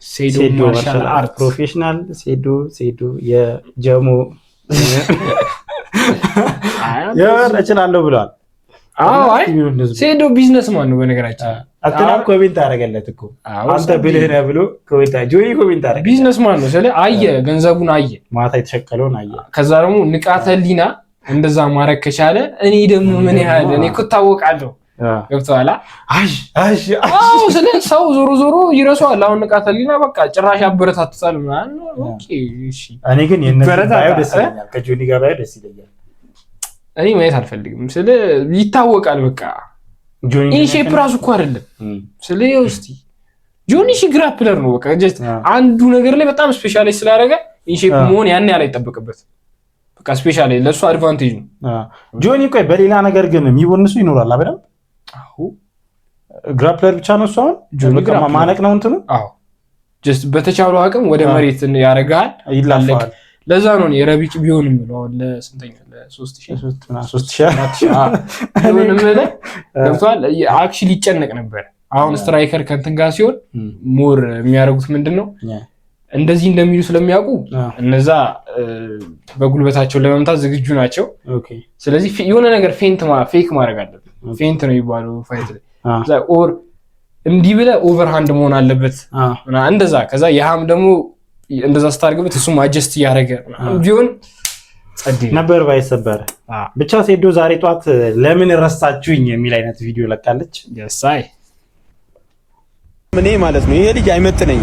ሴዶ ማርሻል አርት ፕሮፌሽናል ሴዶ የጀሞ ያር እችላለሁ ብሏል አይ ሴዶ ቢዝነስማን ነው በነገራችን አጥና ኮሜንት አደረገለት እኮ አንተ ብለህ ነው ብሎ ጆይ ኮሜንት አደረገ ቢዝነስማን ነው ስለ አየ ገንዘቡን አየ ማታ የተሸከለውን አየ ከዛ ደግሞ ንቃተ ህሊና እንደዛ ማረክ ከቻለ እኔ ደግሞ ምን ያህል እኔ እኮ ታወቃለሁ ገብቷላ አሽ ስለ ሰው ዞሮ ይረሳዋል አሁን ንቃተ ህሊና በቃ ጭራሽ አበረታታል ማለት ነው ኦኬ እሺ እኔ ግን የነዚህ ባዩ ደስ ይለኛል ከጆኒ ጋር ባዩ ደስ ይለኛል እኔ ማየት አልፈልግም ስለ ይታወቃል በቃ ጆኒ ኢንሼፕ ራሱ እኮ አይደለም ስለ እስቲ ጆኒ ግራፕለር ነው በቃ ጀስት አንዱ ነገር ላይ በጣም ስፔሻላይዝ ስላደረገ ኢንሼፕ መሆን ያን ያለ አይጠበቅበት በቃ ስፔሻላይዝ ለሱ አድቫንቴጅ ነው ጆኒ ቆይ በሌላ ነገር ግን የሚወንሱ ይኖራል አይደል አዎ ግራፕለር ብቻ ነው እሷን ጆኒ ማነቅ ነው እንትኑ አዎ ጀስት በተቻለው አቅም ወደ መሬት ያረጋል ይላልክ ለዛ ነው የረቢቅ ቢሆንም ነው ለስንተኛ ለ3000 ቢሆንም ለምሳሌ አክቹሊ ይጨነቅ ነበር አሁን ስትራይከር ከንትን ጋር ሲሆን ሞር የሚያረጉት ምንድነው እንደዚህ እንደሚሉ ስለሚያውቁ እነዛ በጉልበታቸው ለመምታት ዝግጁ ናቸው ኦኬ ስለዚህ የሆነ ነገር ፌክ ማድረግ አለበት ፌንት ነው ይባላል ፋይት ላይ ኦር እንዲህ ብለ ኦቨርሃንድ መሆን አለበት እና እንደዛ ከዛ ያም ደግሞ እንደዛ ስታርግበት እሱም አጀስት ያደረገ ቢሆን ጸዲ ነበር ባይሰበር ብቻ ሴዶ ዛሬ ጧት ለምን ረሳችሁኝ የሚል አይነት ቪዲዮ ለቃለች ያሳይ ምን ማለት ነው ይሄ ልጅ አይመጥነኝ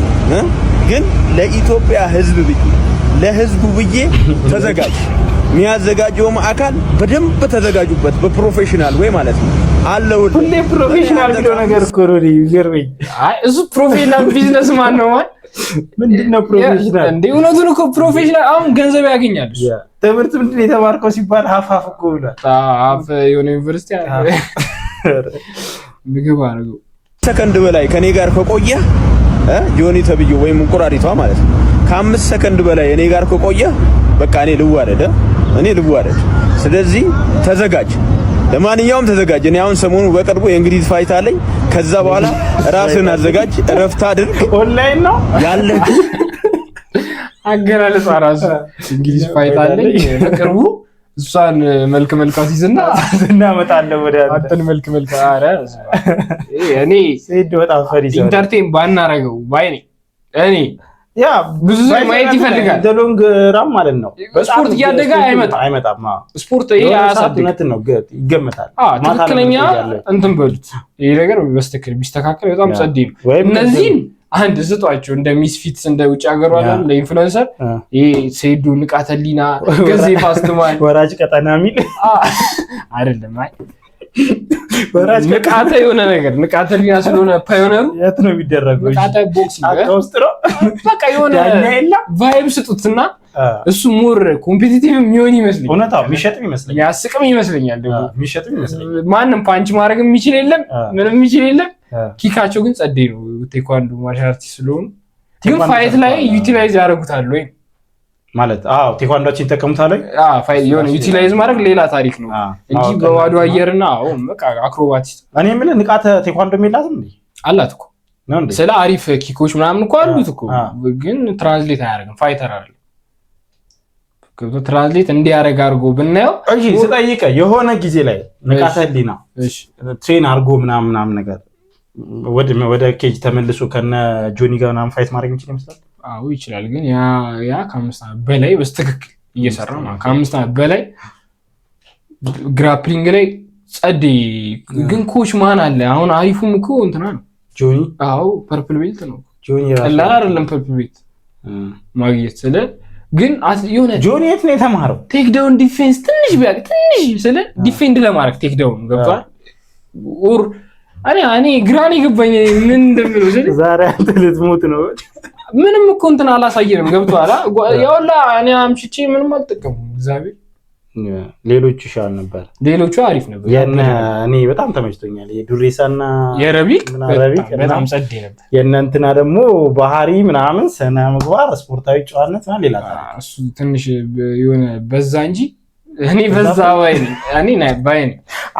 ግን ለኢትዮጵያ ህዝብ ብዬ ለህዝቡ ብዬ ተዘጋጅ የሚያዘጋጀው አካል በደንብ ተዘጋጁበት በፕሮፌሽናል ወይ ማለት ነው አለው ሁሌ ፕሮፌሽናል ቢሎ ነገር እኮ ነው ይገርመኝ አይ እሱ ፕሮፌሽናል ቢዝነስ ማን ነው ምንድነው ፕሮፌሽናል እንዴ እውነቱን እኮ ፕሮፌሽናል አሁን ገንዘብ ያገኛል ትምህርት ምንድነው የተማርከው ሲባል ሀፍ እኮ ብሏል አፍ የሆነ ዩኒቨርሲቲ ምግብ አድርገው ሰከንድ በላይ ከኔ ጋር ከቆየ ጆኒ ተብዩ ወይም እንቁራሪቷ ማለት ነው ከ5 ሰከንድ በላይ እኔ ጋር ከቆየ በቃ እኔ ልዋረድ ስለዚህ ተዘጋጅ ለማንኛውም ተዘጋጅ እኔ አሁን ሰሞኑ በቅርቡ የእንግሊዝ ፋይት አለኝ ከዛ በኋላ ራስህን አዘጋጅ እረፍት አድርግ ኦንላይን ነው ያለ አገራለጽ አራስ እንግሊዝ ፋይት አለኝ በቅርቡ እሷን መልካት ይዘና እናመጣለን ወደ አንተን መልክ አረ እኔ ሴድ በጣም ፈሪስ ኢንተርቴን ባናረገው ባይኔ እኔ ያ ብዙ ማየት ይፈልጋል ደሎንግ ራም ማለት ነው ስፖርት ያደጋ አይመጣም ስፖርት ይሄ አሳጥነት ነው ይገመታል ትክክለኛ እንትን በሉት ይሄ ነገር በስተክል ቢስተካከል በጣም ጸዴ ነው እነዚህ አንድ ስጧቸው እንደ ሚስፊትስ እንደ ውጭ ሀገር ዋላ ለኢንፍሉዌንሰር ይሄ ሴዱ ንቃተ ህሊና ገዜ ፋስትማን ወራጅ ቀጠና ሚል አይደለም አይ ወራጅ ንቃተ የሆነ ነገር ንቃተ ህሊና ስለሆነ ፓዮነሩ የት ነው የሚደረገው ንቃተ ቦክሲንግ አውስጥ ነው በቃ የሆነ ቫይብ ስጡትና እሱ ሞር ኮምፒቲቲቭ የሚሆን ይመስለኛል እውነታው የሚሸጥም ይመስለኛል ያስቅም ይመስለኛል ደግሞ የሚሸጥም ይመስለኛል ማንንም ፓንች ማድረግ የሚችል የለም ምንም የሚችል የለም ኪካቸው ግን ጸዴ ነው ቴኳንዶ ማርሻል አርቲስት ስለሆኑ ግን ፋይት ላይ ዩቲላይዝ ያደርጉታል ወይ ማለት ቴኳንዶችን ተቀምጣለ ፋይት የሆነ ዩቲላይዝ ማድረግ ሌላ ታሪክ ነው እንጂ በዋዶ አየርና በቃ አክሮባቲስት እኔ ምን ንቃተ ቴኳንዶ የሚላትም እንዴ አላት እኮ ነው እንዴ ስለ አሪፍ ኪኮች ምናምን እኮ አሉት እኮ ግን ትራንስሌት አያደርግም ፋይተር አይደል ትራንስሌት እንዲያረጋ አርጎ ብናየው እሺ ስጠይቀ የሆነ ጊዜ ላይ ንቃተ ህሊና እሺ ትሬን አርጎ ምናምን ነገር ወደ ኬጅ ተመልሶ ከነ ጆኒ ጋር ምናምን ፋይት ማድረግ ይችላል ይመስላል አዎ ይችላል ግን ያ ከ5 ዓመት በላይ በስተክክል እየሰራ ነው ከ5 ዓመት በላይ ግራፕሊንግ ላይ ጸዴ ግን ኮች ማን አለ አሁን አሪፉም እኮ እንትና ነው ጆኒ አዎ ፐርፕል ቤልት ነው ጆኒ ቀላል አይደለም ፐርፕል ቤልት ማግኘት ስለ ግን የሆነ ጆኒ የት ነው የተማረው ቴክ ዳውን ዲፌንስ ትንሽ ቢያቅ ትንሽ ስለ ዲፌንድ ለማድረግ ቴክ ዳውን ገብቷል ኦር እኔ ግራኔ ገባኝ ምን እንደምለው ስለ ዛሬ አንተ ልትሞት ነው ምንም እኮ እንትን አላሳየንም ገብቷል ያውላ እኔ አምሽቼ ምንም አልተጠቀምኩም እግዚአብሔር ሌሎቹ ይሻል ነበር ሌሎቹ አሪፍ ነበር እኔ በጣም ተመችቶኛል የዱሬሳና የረቢቅ በጣም ጸዴ ነበር የእናንተና ደግሞ ባህሪ ምናምን ስነ ምግባር ስፖርታዊ ጨዋነት ማለት ሌላ እሱ ትንሽ የሆነ በዛ እንጂ እኔ በዛ እኔ ባይኔ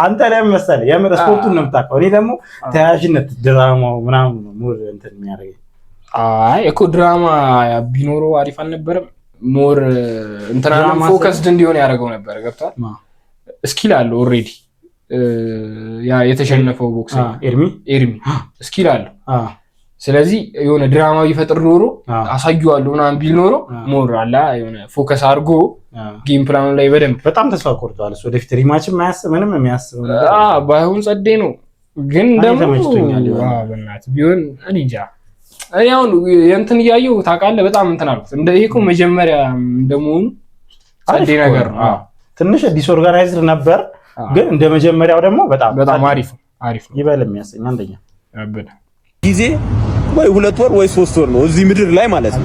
አንተ ላይ መሰለ የምር ስፖርቱን ነው የምታውቀው እኔ ደግሞ ተያያዥነት ድራማው ምናምን ነው ሞር እንትን የሚያደርገኝ እኮ ድራማ ቢኖረው አሪፍ አልነበረም ሞር እንትናንም ፎከስድ እንዲሆን ያደርገው ነበር ገብቷል ስኪል አለው ኦሬዲ ያ የተሸነፈው ቦክሰር ኤርሚ ስኪል አለው ስለዚህ የሆነ ድራማ ይፈጥር ኖሮ አሳዩዋለሁ ምናምን ቢል ኖሮ ሞር አላ የሆነ ፎከስ አድርጎ ጌም ፕላኑ ላይ በደንብ በጣም ተስፋ ቆርጧል እሱ ወደፊት ሪማችን ምንም የሚያስብ ባይሆን ጸዴ ነው ግን ደግሞ በእናትህ ቢሆን እኔ እንጃ አሁን የእንትን እያየሁ ታውቃለህ በጣም እንትን አልኩት እንደ ይሄ እኮ መጀመሪያ እንደመሆኑ ጸዴ ነገር ነው ትንሽ ዲስኦርጋናይዝድ ነበር ግን እንደ መጀመሪያው ደግሞ በጣም አሪፍ ነው ይበል የሚያሰኝ አንደኛ አበደ ጊዜ ወይ 2 ወር ወይ 3 ወር ነው እዚህ ምድር ላይ ማለት ነው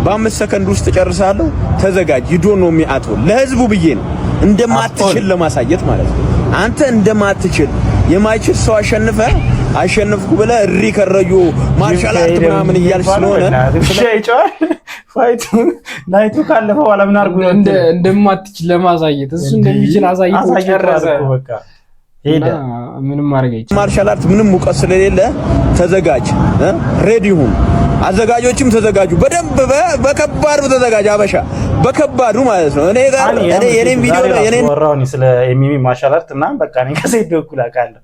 በ5 ሰከንድ ውስጥ ጨርሳለሁ ተዘጋጅ ይዶ ነው የሚያጥው ለህዝቡ ብዬ ነው እንደማትችል ለማሳየት ማለት ነው አንተ እንደማትችል የማይችል ሰው አሸነፍኩ ብለህ እሪ ከረዩ ማርሻል አርት ምናምን እያልሽ ስለሆነ ፋይቱ ናይቱ ካለፈ በኋላ ምን አድርጉ እንደማትችል ለማሳየት እሱ እንደሚችል አሳይቶ ጨረሰ በቃ ሄደ ምንም ማድረግ አይችልም ማርሻል አርት ምንም ሙቀት ስለሌለ ተዘጋጅ ሬዲ ሁን አዘጋጆችም ተዘጋጁ በደንብ በከባዱ ተዘጋጅ አበሻ በከባዱ ማለት ነው እኔ ጋር የኔን ቪዲዮ ነው የኔን ወራውኝ ስለ ኤምኤም ማርሻል አርት እና በቃ እኔ ከሰይዶ እኩል አውቃለሁ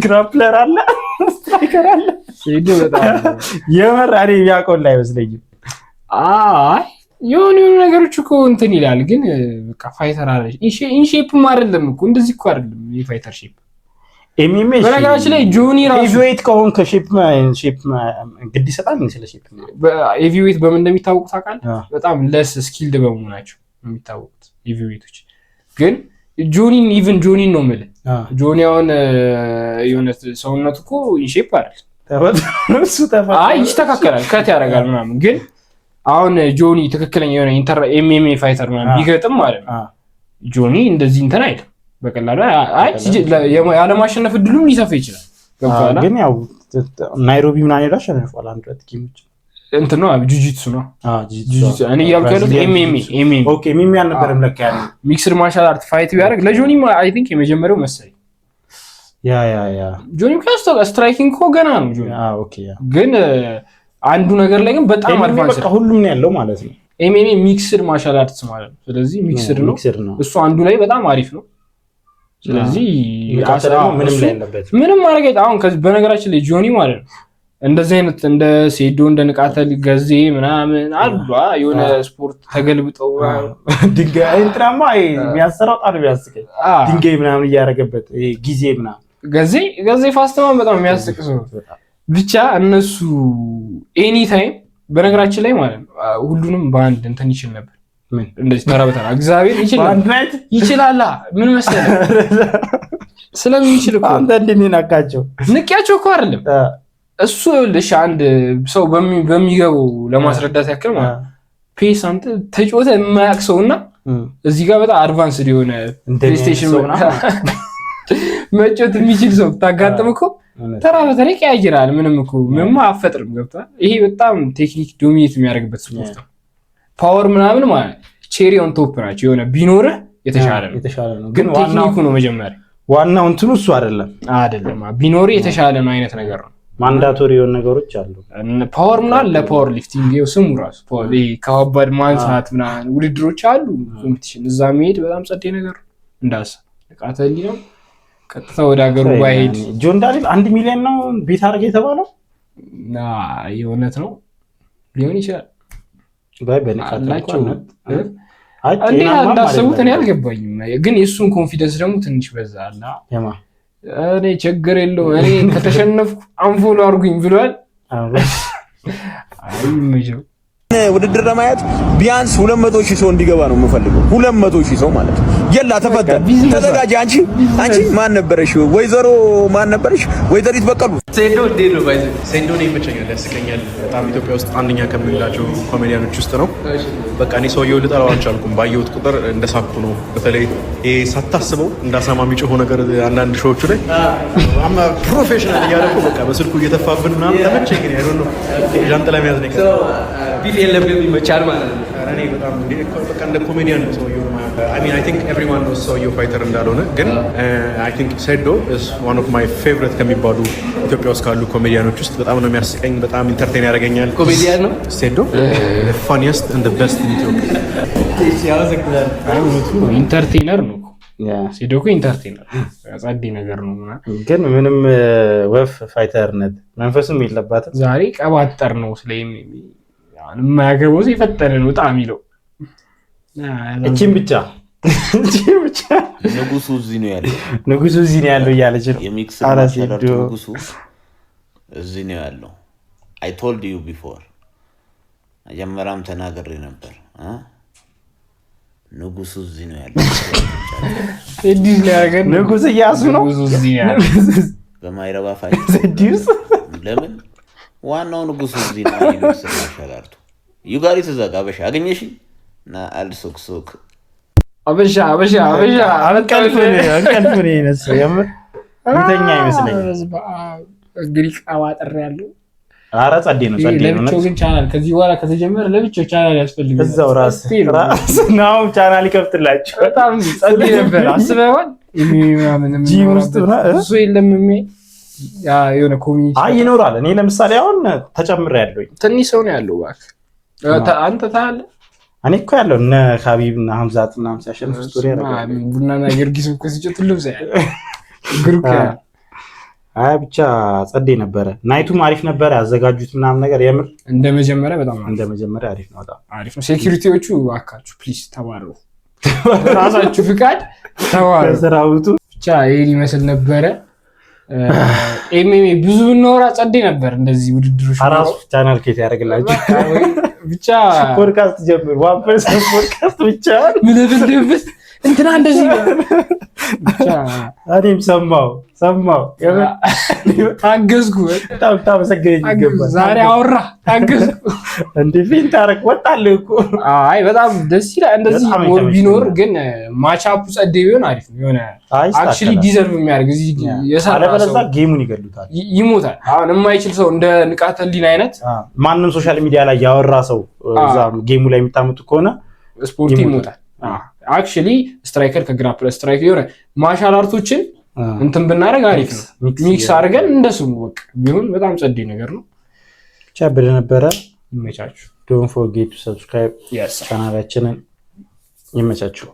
ግራፕለር አለ ስትራይከር አለ ሰይዶ በጣም የመር እኔ ያቆላ አይመስለኝም የሆኑ ነገሮች እኮ እንትን ይላል ግን በቃ ፋይተር አለ ኢንሼፕም አይደለም እኮ እንደዚህ እኮ አይደለም የፋይተር ሼፕ ኤምኤም በነገራችን ላይ ጆኒ ራሱ ሄቪዌት ከሆንክ ሼፕ ግድ ይሰጣል ምን ስለ ሼፕ ሄቪዌት በምን እንደሚታወቁ ታውቃለህ በጣም ለስ ስኪልድ በመሆናቸው የሚታወቁት ሄቪዌቶች ግን ጆኒን ነው የምልህ ጆኒውን የሆነ ሰውነቱ እኮ ኢንሼፕ አይደል ይስተካከላል ከት ያደርጋል ምናምን ግን አሁን ጆኒ ትክክለኛ የሆነ ኢንተር ኤምኤምኤ ፋይተር ምናምን ቢገጥም ማለት ነው ጆኒ እንደዚህ እንትን አይደል በቀላሉ ያለ ማሸነፍ እድሉም ሊሰፋ ይችላል ግን ያው ናይሮቢ ምናምን ሄዳ አሸንፏል አንድ ሁለት ጌሞች እንትን ነው ጁጂትሱ ነው ጁጂትሱ እኔ ያልኩት ያሉት ኤምኤምኤ ኦኬ ኤምኤምኤ አልነበረም ለካ ያለው ሚክስድ ማርሻል አርት ፋይት ቢያደርግ ለጆኒ አይ ቲንክ የመጀመሪያው መሰለኝ ያ ጆኒ ካስቶ ስትራይኪንግ እኮ ገና ነው ጆኒ ኦኬ ግን አንዱ ነገር ላይ ግን በጣም አድቫንስ በቃ ሁሉም ነው ያለው ማለት ነው ኤምኤምኤ ሚክስድ ማርሻል አርትስ ማለት ነው ስለዚህ ሚክስድ ነው እሱ አንዱ ላይ በጣም አሪፍ ነው ስለዚህ ምንም ላይ ያለበት ምንም ማድረግ አሁን በነገራችን ላይ ጆኒ ማለት ነው እንደዚህ አይነት እንደ ሴዶ እንደ ንቃተል ገዜ ምናምን አሉ የሆነ ስፖርት ተገልብጠው ድንጋይ እንትራማ የሚያሰራው ጣል ቢያስቀኝ ድንጋይ ምናምን እያደረገበት ጊዜ ምናምን ገዜ ፋስትማን በጣም የሚያስቅ ሰው ብቻ እነሱ ኤኒ ታይም በነገራችን ላይ ማለት ነው ሁሉንም በአንድ እንትን ይችል ነበር ምን እንደዚህ ተራበተራ እግዚአብሔር ይችላል ምን መሰለህ ስለሚችል እኮ አንተ እንደሚናቃቸው ንቂያቸው እኮ አይደለም እሱ ልሽ አንድ ሰው በሚገባው ለማስረዳት ያክል ማለት ፔስ አንተ ተጫወተ የማያውቅ ሰውና እዚህ ጋር በጣም አድቫንስድ የሆነ ፕሌይስቴሽን መጫወት የሚችል ሰው ታጋጥም እኮ ተራ በተራ ያይራል ምንም እኮ ምንም አፈጥርም ገብቷል ይሄ በጣም ቴክኒክ ዶሚኔት የሚያደርግበት ስፖርት ነው ፓወር ምናምን ማለት ቼሪ ኦን ቶፕ ናቸው የሆነ ቢኖርህ የተሻለ ነው ግን ቴክኒኩ ነው መጀመሪያ ዋናው እንትኑ እሱ አይደለም ቢኖርህ የተሻለ ነው አይነት ነገር ነው ማንዳቶሪ የሆነ ነገሮች አሉ ፓወር ምናምን ለፓወር ሊፍቲንግ ስሙ ራሱ ፓወር ከባድ ማንሳት ምናምን ውድድሮች አሉ ኮምፒቲሽን እዛ መሄድ በጣም ጸዴ ነገር እንዳሰ ንቃተ ህሊና ቀጥታ ወደ ሀገሩ ባይሄድ ጆን ዳንኤል 1 ሚሊዮን ነው ቤት አድርገ የተባለው የእውነት ነው ሊሆን ይችላል በነቃታቸው እንዴት እንዳሰቡት እኔ አልገባኝም ግን የእሱን ኮንፊደንስ ደግሞ ትንሽ በዛ አላ እኔ ችግር የለውም እኔ ከተሸነፍኩ አንፎሎ አድርጉኝ ብሏል። አይመጀው ውድድር ለማየት ቢያንስ 200,000 ሰው እንዲገባ ነው የምፈልገው። 200,000 ሰው ማለት ነው። የላ ተፈተን ተዘጋጅ። አንቺ ማን ነበረሽ? ወይዘሮ ማን ነበረሽ? ወይዘሪት በቀሉ ሴዶ ዴዶ ባይዘ ሴዶ ነው ይመቸኛል፣ ያስቀኛል። በጣም ኢትዮጵያ ውስጥ አንደኛ ከምንላቸው ኮሜዲያኖች ውስጥ ነው። በቃ እኔ ሰውየው ልጠላው አልቻልኩም። ባየሁት ቁጥር እንደሳኩ ነው። በተለይ ይሄ ሳታስበው እንዳሳማ የሚጮኸው ነገር አንዳንድ ሾዎቹ ላይ አማ ፕሮፌሽናል እያደረኩ በቃ በስልኩ እየተፋብን ምናምን ተመቸኝ። ግን አይዶን ነው ጃንጥላ መያዝ ነው ቢፍ የለብንም ይመቻል ማለት ነው። እኔ በጣም በቃ እንደ ኮሜዲያን ነው ሰውየው። I mean I think everyone knows ሰውየው ፋይተር እንዳልሆነ ግን I think ሴዶ is one of my favorite ከሚባሉ ኢትዮጵያ ውስጥ ካሉ ኮሜዲያኖች ውስጥ በጣም ነው የሚያስቀኝ፣ በጣም ኢንተርቴን ያደርገኛል። ኮሜዲያን ነው ሴዶ the funniest and the best in Ethiopia። ኢንተርቴነር ነው ሴዶ እኮ ኢንተርቴነር ጸዴ ነገር ነው። ግን ምንም ወፍ ፋይተርነት መንፈስም የለባትም። ዛሬ ቀባጠር ነው ስለይም የማያገባው ሲፈጠረ ነው በጣም ይለው እቺን ብቻ ንጉሱ እዚህ ነው ያለው እያለች ነው የሚክስ ማርሻል አርት ንጉሱ እዚህ ነው ያለው። I told you before መጀመሪያም ተናግሬ ነበር። ንጉሱ እዚህ ነው ያለው። እዲስ ላይ ያገን ንጉስ እያሱ ነው እዚህ ያለው በማይረባ ፋይት እዲስ ለምን ዋናው ንጉሱ እዚህ ነው ያለው። ማርሻል ዩጋሪ ተዘጋ አበሻ አገኘሽ እና አልሶክሶክ አበሻ አንቀልፍ ነው የነሳው። የምር እንተኛ ይመስለኛል። እንግዲህ ቀባጠር ያለው ኧረ ጸዴ ነው። ለብቻው ግን ቻናል ከዚህ በኋላ ከተጀመረ ለብቻው ቻናል ያስፈልጋል። እዛው ራስ ነው ቻናል ይከፍትላችሁ። በጣም ጸዴ ነበር። አስበዋል ምናምን ጂም ውስጥ እሱ የለም ያ የሆነ ኮሚኒቲ ይኖራል። እኔ ለምሳሌ አሁን ተጨምሬያለሁ። ትንሽ ሰው ነው ያለው እባክህ አንተ ታለ እኔ እኮ ያለው እነ ሀቢብ እና ሐምዛት እና ሲያሸንፍ ስቶሪ ያደርጋል። ቡናና ጊዮርጊስ እኮ ሲጨት ልብስ ያለ ግሩፕ ብቻ ጸዴ ነበረ። ናይቱም አሪፍ ነበረ። ያዘጋጁት ምናምን ነገር የምር እንደመጀመሪያ በጣም እንደመጀመሪያ አሪፍ ነው። በጣም አሪፍ ነው። ሴኩሪቲዎቹ እባካችሁ ፕሊዝ ተባረሩ፣ ራሳችሁ ፍቃድ ተባረሩ። ሰራዊቱ ብቻ ይሄን ይመስል ነበረ። ኤምኤም ብዙ ብንወራ ጸዴ ነበር። እንደዚህ ውድድሮች አራሱ ቻናል ኬት ያደርግላችሁ ብቻ ፖድካስት ጀምር። ዋንፈስ ፖድካስት ብቻ ምን ልብስ እንትና እንደዚህ ብቻ እኔም ሰማው ታገዝኩ። በጣም ታመሰግነኝ ይገባል። ዛሬ አወራ ታገዝኩ። እንዴ ፊንት አረክ ወጣልህ እኮ። አይ በጣም ደስ ይላል። እንደዚህ ሞር ቢኖር ግን ማቻፑ ጸዴ ቢሆን አሪፍ ነው። የሆነ አክቹሊ ዲዘርቭ የሚያደርግ እዚህ የሰራ ሰው ጌሙን ይገሉታል፣ ይሞታል። አሁን የማይችል ሰው እንደ ንቃተ ህሊና አይነት ማንም ሶሻል ሚዲያ ላይ ያወራ ሰው እዛ ጌሙ ላይ የሚታመጡ ከሆነ ስፖርት ይሞታል። አክቹሊ ስትራይከር ከግራፕል ስትራይከር የሆነ ማርሻል አርቶችን እንትን ብናደርግ አሪፍ ነው። ሚክስ አድርገን እንደሱም በቃ ቢሆን በጣም ጸዴ ነገር ነው። ብቻ ብለህ ነበረ። ይመቻችሁ። ዶንት ፎርጌት ቱ ሰብስክራይብ ቻናላችንን። ይመቻችሁ።